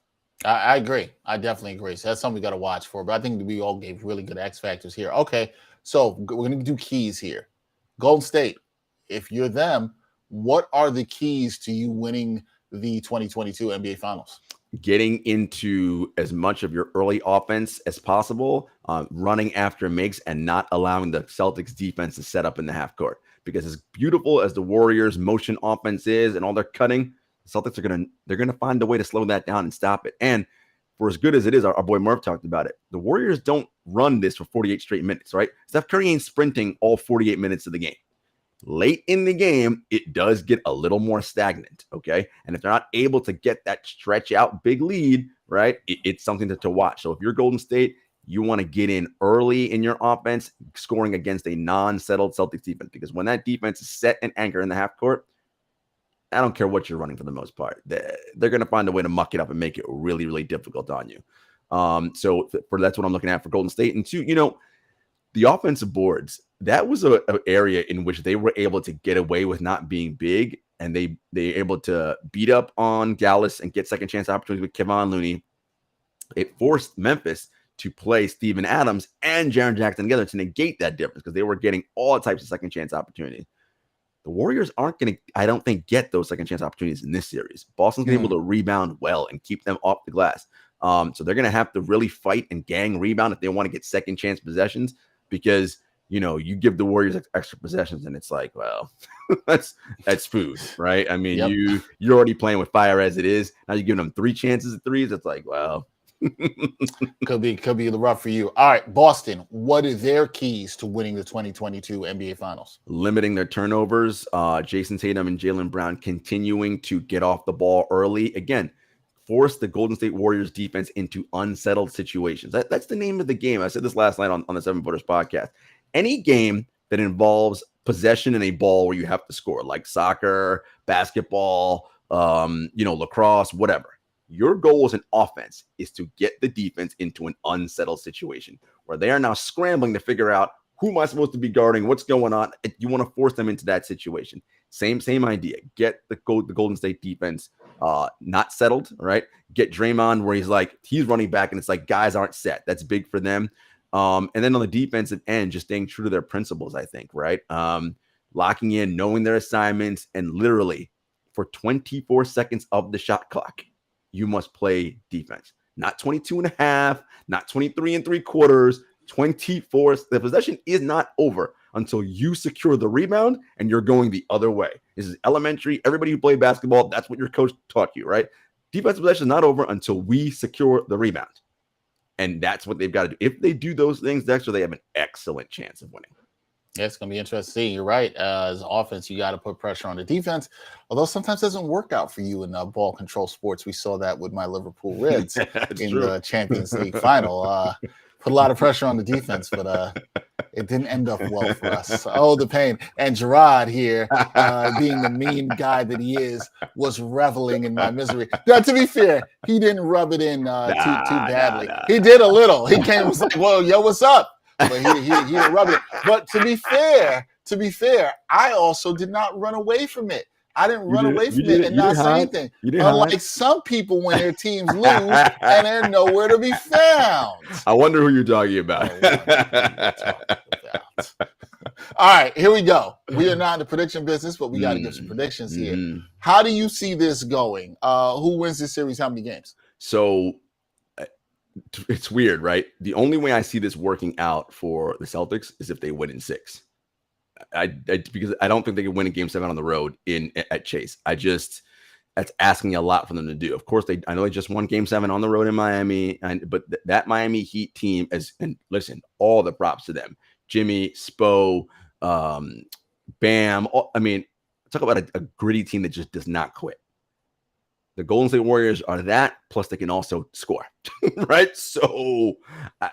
I agree. I definitely agree. So that's something we got to watch for. But I think we all gave really good X factors here. Okay, so we're going to do keys here. Golden State, if you're them, what are the keys to you winning the 2022 NBA Finals?
Getting into as much of your early offense as possible, running after makes, and not allowing the Celtics defense to set up in the half court. Because as beautiful as the Warriors' motion offense is and all their cutting, the Celtics they're gonna find a way to slow that down and stop it. And for as good as it is, our boy Murph talked about it. The Warriors don't run this for 48 straight minutes, right? Steph Curry ain't sprinting all 48 minutes of the game. Late in the game, it does get a little more stagnant, okay? And if they're not able to get that stretch out big lead, right, it's something to watch. So if you're Golden State, you want to get in early in your offense, scoring against a non-settled Celtics defense, because when that defense is set and anchored in the half court, I don't care what you're running for the most part. They're going to find a way to muck it up and make it really, really difficult on you. So that's what I'm looking at for Golden State. And two, the offensive boards, that was an area in which they were able to get away with not being big, and they able to beat up on Gallus and get second chance opportunities with Kevon Looney. It forced Memphis to play Steven Adams and Jaren Jackson together to negate that difference, because they were getting all types of second chance opportunities. The Warriors aren't going to, I don't think, get those second chance opportunities in this series. Boston's going to be able to rebound well and keep them off the glass. So they're going to have to really fight and gang rebound if they want to get second chance possessions, because you give the Warriors extra possessions and it's like, well, that's food, right? I mean, you're already playing with fire as it is. Now you're giving them 3 chances at threes. It's like, well,
could be the rough for you. All right, Boston, what are their keys to winning the 2022 NBA Finals?
Limiting their turnovers. Jason Tatum and Jaylen Brown continuing to get off the ball early. Again, force the Golden State Warriors defense into unsettled situations. That's the name of the game. I said this last night on the 7 Footers podcast. Any game that involves possession and a ball where you have to score, like soccer, basketball, lacrosse, whatever. Your goal as an offense is to get the defense into an unsettled situation where they are now scrambling to figure out, who am I supposed to be guarding? What's going on? You want to force them into that situation. Same idea. Get the Golden State defense not settled, right? Get Draymond where he's running back and it's like guys aren't set. That's big for them. And then on the defensive end, just staying true to their principles, I think, right? Locking in, knowing their assignments, and literally for 24 seconds of the shot clock, you must play defense. Not 22 and a half, not 23 and 3/4, 24. The possession is not over until you secure the rebound and you're going the other way. This is elementary. Everybody who played basketball, that's what your coach taught you, right? Defensive possession is not over until we secure the rebound. And that's what they've got to do. If they do those things, Dexter, they have an excellent chance of winning.
Yeah, it's going to be interesting. You're right. As offense, you got to put pressure on the defense, although sometimes it doesn't work out for you in ball control sports. We saw that with my Liverpool Reds in the Champions League final. Put a lot of pressure on the defense, but it didn't end up well for us. Oh, the pain. And Jarod here, being the mean guy that he is, was reveling in my misery. Now, to be fair, he didn't rub it in too badly. He did a little. He came and was like, well, yo, what's up? But he didn't rub it. But to be fair, I also did not run away from it. I didn't run away from it and not say anything. Unlike some people when their teams lose and they're nowhere to be found.
I wonder who you're talking about.
All right, here we go. We are not in the prediction business, but we got to give some predictions here. How do you see this going? Who wins this series? How many games?
So it's weird, right? The only way I see this working out for the Celtics is if they win in 6. Because I don't think they can win a game 7 on the road at Chase. That's asking a lot for them to do. Of course, I know they just won game 7 on the road in Miami, but that Miami Heat team and listen, all the props to them. Jimmy, Spo, Bam. Talk about a gritty team that just does not quit. The Golden State Warriors are that, plus they can also score, right? So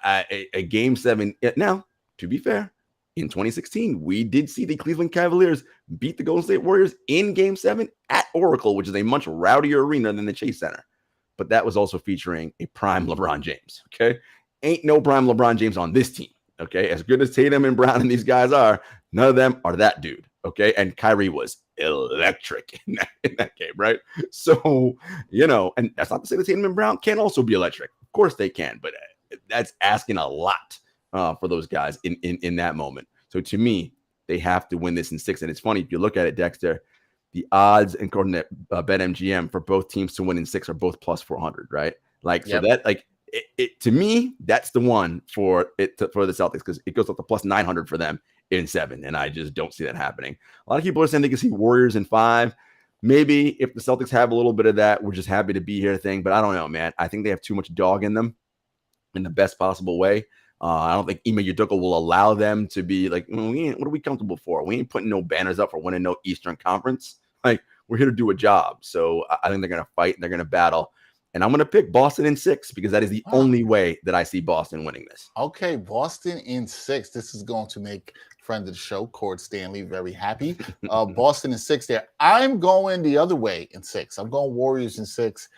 a game 7. Now, to be fair, in 2016, we did see the Cleveland Cavaliers beat the Golden State Warriors in game 7 at Oracle, which is a much rowdier arena than the Chase Center. But that was also featuring a prime LeBron James, okay? Ain't no prime LeBron James on this team, okay? As good as Tatum and Brown and these guys are, none of them are that dude, Okay. And Kyrie was electric in that game, right? So, and that's not to say that Tatum and Brown can also be electric. Of course they can, but that's asking a lot for those guys in that moment. So to me, they have to win this in 6. And it's funny, if you look at it, Dexter, the odds according to BetMGM for both teams to win in 6 are both plus 400, right? Like, so that, like, it to me, that's the one for the Celtics, because it goes up to plus 900 for them in 7, and I just don't see that happening. A lot of people are saying they can see Warriors in 5. Maybe if the Celtics have a little bit of that, we're just happy to be here thing, but I don't know, man. I think they have too much dog in them in the best possible way. I don't think Ime Udoka will allow them to be like, what are we comfortable for? We ain't putting no banners up for winning no Eastern Conference. Like, we're here to do a job. So I think they're going to fight and they're going to battle. And I'm going to pick Boston in 6 because that is the only way that I see Boston winning this.
Okay, Boston in 6. This is going to make friend of the show, Cord Stanley, very happy. Boston in 6 there. I'm going the other way in 6. I'm going Warriors in 6.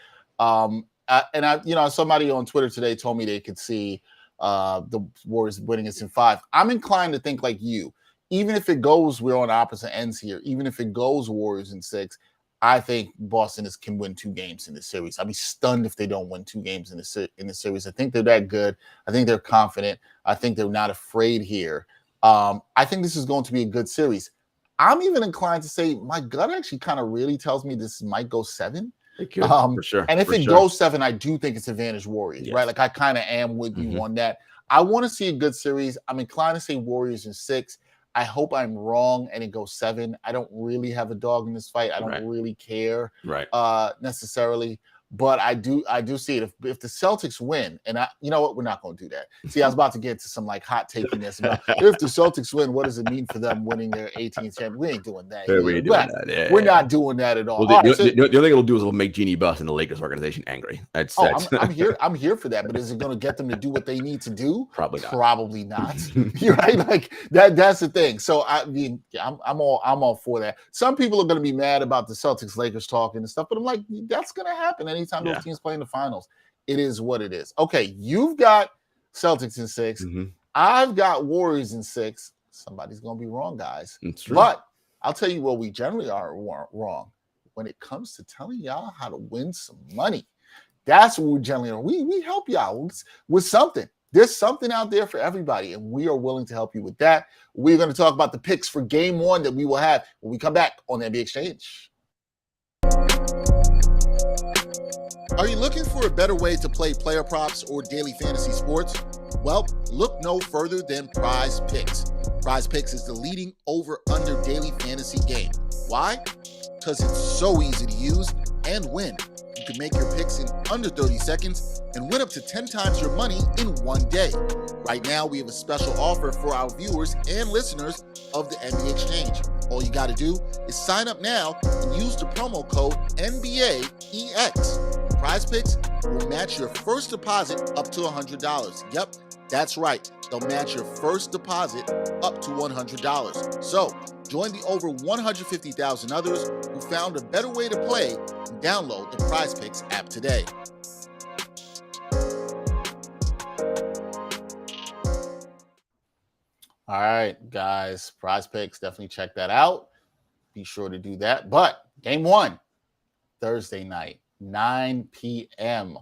Somebody on Twitter today told me they could see the Warriors winning us in 5. I'm inclined to think like you. Even if it goes, we're on opposite ends here. Even if it goes Warriors in 6, I think Boston can win 2 games in this series. I'd be stunned if they don't win 2 games in the series. I think they're that good. I think they're confident. I think they're not afraid here. I think this is going to be a good series. I'm even inclined to say my gut actually kind of really tells me this might go 7.
It could, for sure.
And if it goes 7, I do think it's advantage Warriors, right? Like, I kind of am with you on that. I want to see a good series. I'm inclined to say Warriors in 6. I hope I'm wrong and it goes 7. I don't really have a dog in this fight. I don't really care necessarily. But I do see it. If the Celtics win, and you know what, we're not going to do that. See, I was about to get to some like hot takiness about if the Celtics win, what does it mean for them winning their 18th championship? We ain't doing that. We're not doing that at all.
Well, the only thing it'll do is it'll make Jeannie Buss and the Lakers organization angry.
I'm here for that. But is it going to get them to do what they need to do?
Probably not.
Probably not. You're right. Like that's the thing. So I mean, I'm all for that. Some people are going to be mad about the Celtics Lakers talking and stuff, but I'm like, that's going to happen anytime those teams play in the finals. It is what it is. Okay, you've got Celtics in 6. I've got Warriors in 6. Somebody's going to be wrong, guys. But I'll tell you what we generally are wrong. When it comes to telling y'all how to win some money, that's what we generally are. We help y'all with something. There's something out there for everybody, and we are willing to help you with that. We're going to talk about the picks for game 1 that we will have when we come back on the NBA Exchange. Are you looking for a better way to play player props or daily fantasy sports? Well, look no further than Prize Picks. Prize Picks is the leading over-under daily fantasy game. Why? Because it's so easy to use and win. You can make your picks in under 30 seconds and win up to 10 times your money in one day. Right now, we have a special offer for our viewers and listeners of the NBA Exchange. All you got to do is sign up now and use the promo code NBAEX. Prize Picks will match your first deposit up to $100. Yep, that's right. They'll match your first deposit up to $100. So join the over 150,000 others who found a better way to play and download the Prize Picks app today. All right, guys, Prize Picks, definitely check that out. Be sure to do that. But game 1, Thursday night, 9 p.m.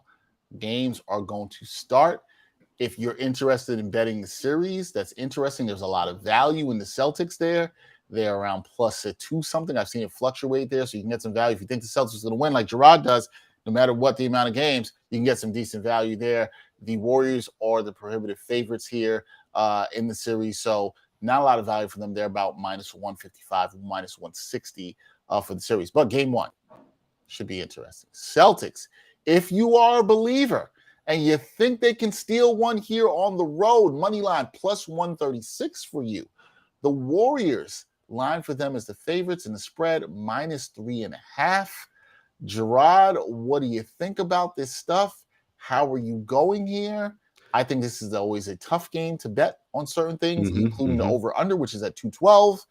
Games are going to start. If you're interested in betting the series, that's interesting. There's a lot of value in the Celtics there. They're around plus a 2 something. I've seen it fluctuate there, so you can get some value. If you think the Celtics are going to win like Jarod does, no matter what the amount of games, you can get some decent value there. The Warriors are the prohibitive favorites here in the series, so not a lot of value for them. They're about minus 155, minus 160 for the series. But game 1 should be interesting. Celtics, if you are a believer and you think they can steal one here on the road, money line plus 136 for you. The Warriors, line for them as the favorites, and the spread minus 3.5. Jarod, what do you think about this stuff? How are you going here? I think this is always a tough game to bet on certain things, including the over-under, which is at 212.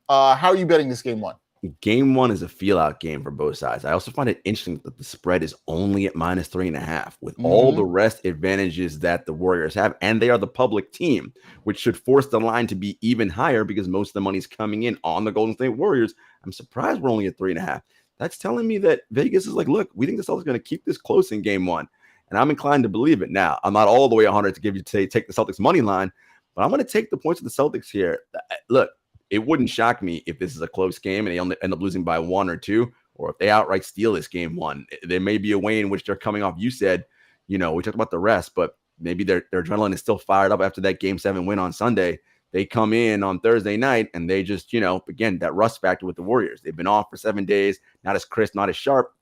How are you betting this game 1?
Game one is a feel-out game for both sides. I also find it interesting that the spread is only at -3.5, with all the rest advantages that the Warriors have, and they are the public team, which should force the line to be even higher because most of the money's coming in on the Golden State Warriors. I'm surprised we're only at 3.5. That's telling me that Vegas is like, look, we think the Celtics are going to keep this close in game one, and I'm inclined to believe it. Now, I'm not all the way 100 to give you to take the Celtics money line, but I'm going to take the points of the Celtics here. Look, it wouldn't shock me if this is a close game and they end up losing by 1 or 2, or if they outright steal this game 1. There may be a way in which they're coming off. You said, we talked about the rest, but maybe their adrenaline is still fired up after that Game 7 win on Sunday. They come in on Thursday night and they just, again, that rust factor with the Warriors. They've been off for 7 days, not as crisp, not as sharp,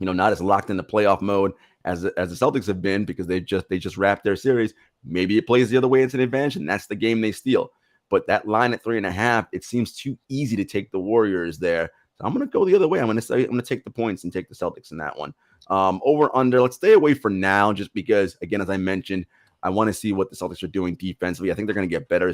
not as locked in the playoff mode as the Celtics have been because they just wrapped their series. Maybe it plays the other way into an advantage, and that's the game they steal. But that line at 3.5, it seems too easy to take the Warriors there. So I'm going to go the other way. I'm going to take the points and take the Celtics in that one. Over under, let's stay away for now, just because, again, as I mentioned, I want to see what the Celtics are doing defensively. I think they're going to get better.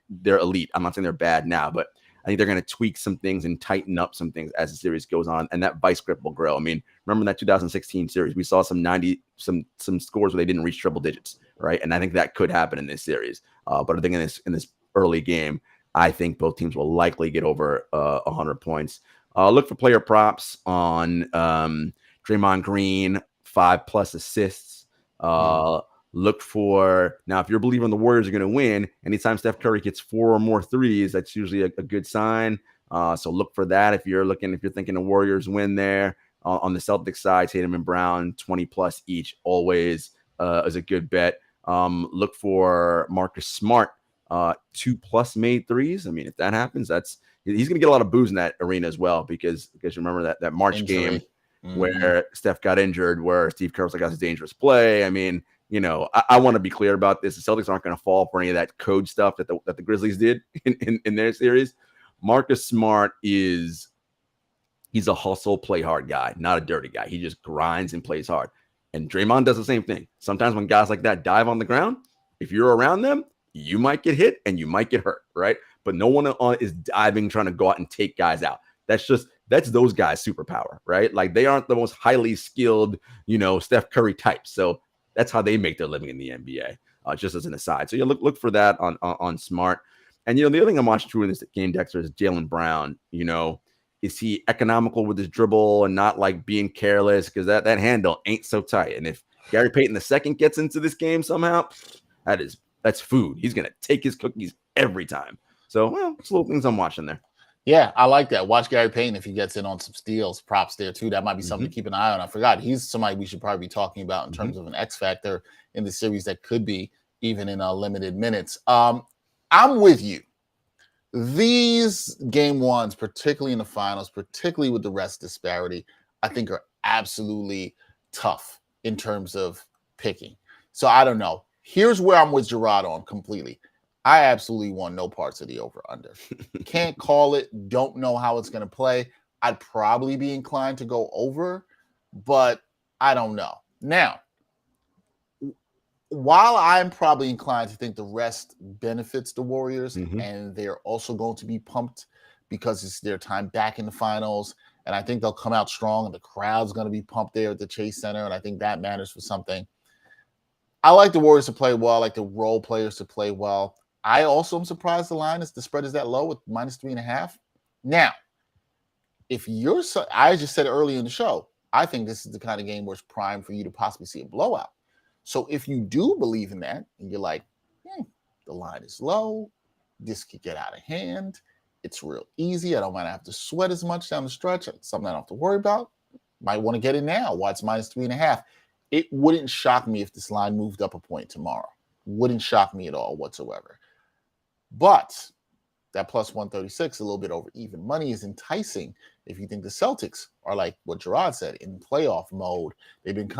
They're elite. I'm not saying they're bad now, but I think they're going to tweak some things and tighten up some things as the series goes on, and that vice grip will grow. Remember that 2016 series, we saw some scores where they didn't reach triple digits, right? And I think that could happen in this series. But I think in this early game, I think both teams will likely get over 100 points. Look for player props on Draymond Green, 5+ assists. Look for, now, if you're believing the Warriors are going to win, anytime Steph Curry gets 4 or more threes, that's usually a good sign. So look for that if you're thinking the Warriors win there. On the Celtics side, Tatum and Brown, 20+ each, always is a good bet. Look for Marcus Smart, 2+ made threes. If that happens, he's going to get a lot of boos in that arena as well because you remember that March game where Steph got injured, where Steve Kerr was like, that's a dangerous play. I want to be clear about this. The Celtics aren't going to fall for any of that code stuff that the Grizzlies did in their series. Marcus Smart he's a hustle, play hard guy, not a dirty guy. He just grinds and plays hard. And Draymond does the same thing. Sometimes when guys like that dive on the ground, if you're around them, you might get hit and you might get hurt, right? But no one is diving, trying to go out and take guys out. That's those guys' superpower, right? Like, they aren't the most highly skilled, Steph Curry types. So that's how they make their living in the NBA, just as an aside. So you look for that on Smart. And, the other thing I'm watching through in this game, Dexter, is Jaylen Brown. Is he economical with his dribble and not like being careless? Because that handle ain't so tight. And if Gary Payton II gets into this game somehow, that's food. He's going to take his cookies every time. So, it's little things I'm watching there.
Yeah, I like that. Watch Gary Payton if he gets in on some steals, props there too. That might be something to keep an eye on. I forgot. He's somebody we should probably be talking about in terms of an X factor in the series that could be even in limited minutes. I'm with you. These game ones, particularly in the finals, particularly with the rest disparity, I think are absolutely tough in terms of picking. So I don't know. Here's where I'm with Jarod on completely. I absolutely want no parts of the over-under. Can't call it. Don't know how it's going to play. I'd probably be inclined to go over, but I don't know. Now, while I'm probably inclined to think the rest benefits the Warriors, and they're also going to be pumped because it's their time back in the finals, and I think they'll come out strong, and the crowd's going to be pumped there at the Chase Center, and I think that matters for something. I like the Warriors to play well. I like the role players to play well. I also am surprised the spread is that low with -3.5. Now, I just said earlier in the show, I think this is the kind of game where it's prime for you to possibly see a blowout. So if you do believe in that, and you're like, the line is low, this could get out of hand, it's real easy, I don't want to have to sweat as much down the stretch, it's something I don't have to worry about, might want to get in now while it's -3.5. It wouldn't shock me if this line moved up a point tomorrow. Wouldn't shock me at all whatsoever. But that +136, a little bit over even money, is enticing if you think the Celtics are like what Jarod said, in playoff mode. They've been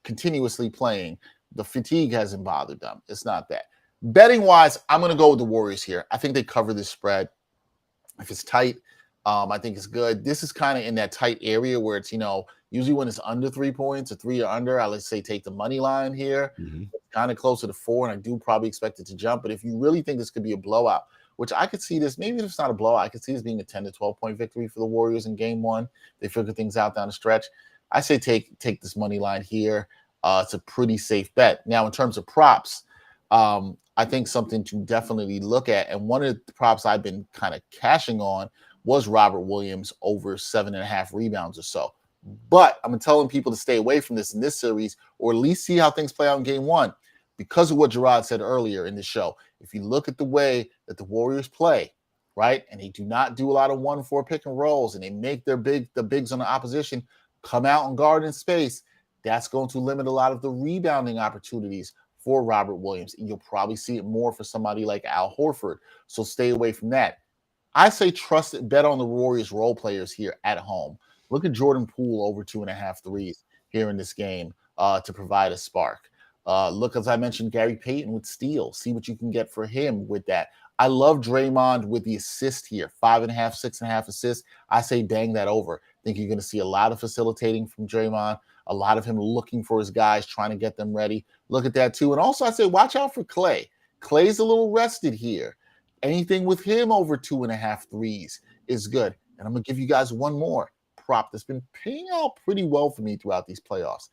continuously playing. The fatigue hasn't bothered them. It's not that. Betting-wise, I'm going to go with the Warriors here. I think they cover this spread. If it's tight, I think it's good. This is kind of in that tight area where it's, usually when it's under 3 points or 3 or under, I let's say take the money line here. It's kind of closer to 4, and I do probably expect it to jump. But if you really think this could be a blowout, which I could see this. Maybe if it's not a blowout, I could see this being a 10 to 12-point victory for the Warriors in game one. They figure things out down the stretch. I say take this money line here. It's a pretty safe bet. Now, in terms of props, I think something to definitely look at, and one of the props I've been kind of cashing on was Robert Williams over 7.5 rebounds or so. But I'm telling people to stay away from this in this series, or at least see how things play out in game one, because of what Jarod said earlier in the show. If you look at the way that the Warriors play, right, and they do not do a lot of 1-4 pick and rolls, and they make the bigs on the opposition come out and guard in space, that's going to limit a lot of the rebounding opportunities for Robert Williams. And you'll probably see it more for somebody like Al Horford. So stay away from that. I say trust it, bet on the Warriors role players here at home. Look at Jordan Poole over 2.5 threes here in this game to provide a spark. Look, as I mentioned, Gary Payton with steals. See what you can get for him with that. I love Draymond with the assist here, 5.5, 6.5 assists. I say bang that over. I think you're going to see a lot of facilitating from Draymond, a lot of him looking for his guys, trying to get them ready. Look at that too. And also I say watch out for Clay. Clay's a little rested here. Anything with him over 2.5 threes is good. And I'm going to give you guys one more prop that's been paying out pretty well for me throughout these playoffs.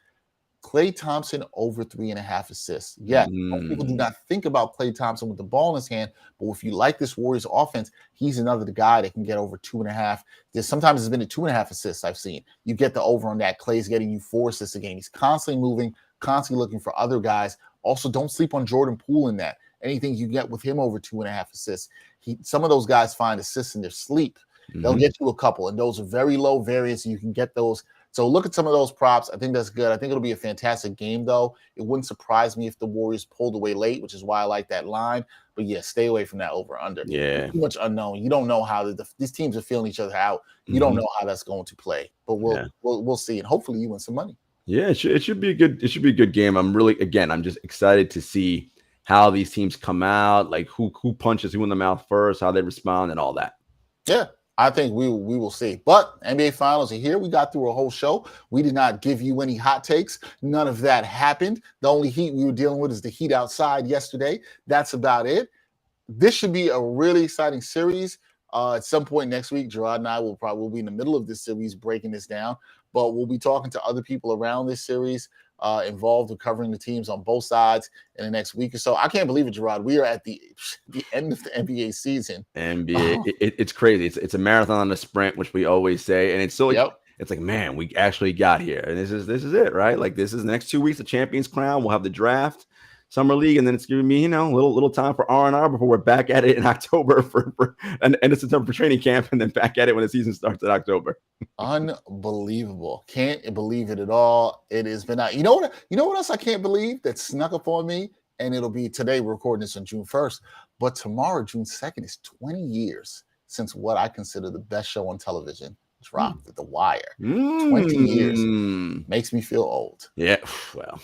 Klay Thompson over 3.5 assists. Yeah, people do not think about Klay Thompson with the ball in his hand, but if you like this Warriors offense, he's another guy that can get over 2.5. Sometimes it's been a 2.5 assists I've seen. You get the over on that. Klay's getting you 4 assists a game. He's constantly moving, constantly looking for other guys. Also, don't sleep on Jordan Poole in that. Anything you get with him over 2.5 assists. Some of those guys find assists in their sleep. They'll get you a couple, and those are very low variance, and you can get those. So look at some of those props. I think that's good. I think it'll be a fantastic game, though. It wouldn't surprise me if the Warriors pulled away late, which is why I like that line. But, yeah, stay away from that over-under.
Yeah.
Too much unknown. You don't know how these teams are feeling each other out. You don't know how that's going to play. But we'll see, and hopefully you win some money.
Yeah, it should be a good game. I'm just excited to see how these teams come out, like who punches who in the mouth first, how they respond, and all that.
Yeah. I think we will see. But NBA Finals are here. We got through a whole show. We did not give you any hot takes. None of that happened. The only heat we were dealing with is the heat outside yesterday. That's about it. This should be a really exciting series. At some point next week, Jarod and I will probably be in the middle of this series breaking this down. But we'll be talking to other people around this series involved in covering the teams on both sides in the next week or so. I can't believe it, Jarod. We are at the end of the NBA season.
It's crazy. It's a marathon and a sprint, which we always say, and it's so it's like, man, we actually got here, and this is it, right? Like this is the next 2 weeks of Champions Crown. We'll have the draft, Summer League, and then it's giving me, little time for R&R before we're back at it in October for and end of September for training camp, and then back at it when the season starts in October.
Unbelievable. Can't believe it at all. It has been out. You know what else I can't believe that snuck up on me? And it'll be today. We're recording this on June 1st, but tomorrow, June 2nd, is 20 years since what I consider the best show on television dropped at The Wire. 20 years makes me feel old.
Yeah, well,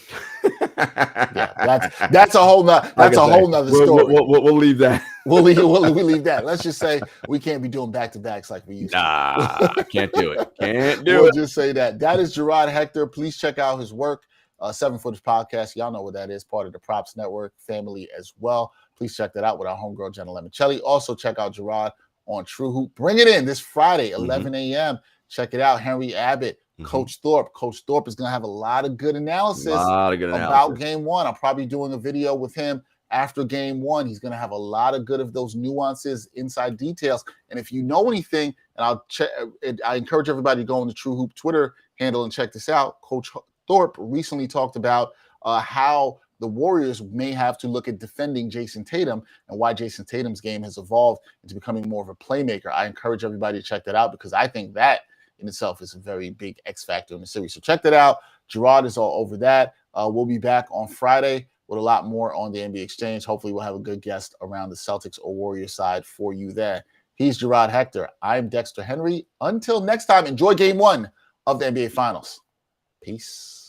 yeah, that's a whole nother story.
We'll leave that.
We'll leave that. Let's just say we can't be doing back-to-backs like we used to.
I can't do it.
We'll just say that. That is Jarod Hector. Please check out his work. 7 Footage Podcast. Y'all know what that is. Part of the Props Network family as well. Please check that out with our homegirl, Jenna Lemoncelli. Also, check out Jarod on True Hoop. Bring it in this Friday, 11 a.m. Check it out. Henry Abbott, Coach Thorpe. Coach Thorpe is going to have a lot of good analysis about game one. I'm probably doing a video with him after game one. He's going to have a lot of good of those nuances, inside details. And if you know anything, and I encourage everybody to go on the True Hoop Twitter handle and check this out. Coach Thorpe recently talked about how the Warriors may have to look at defending Jason Tatum and why Jason Tatum's game has evolved into becoming more of a playmaker. I encourage everybody to check that out because I think that in itself is a very big X factor in the series. So check that out. Jarod is all over that. We'll be back on Friday with a lot more on the NBA Exchange. Hopefully we'll have a good guest around the Celtics or Warriors side for you there. He's Jarod Hector. I'm Dexter Henry. Until next time, enjoy game one of the NBA Finals. Peace.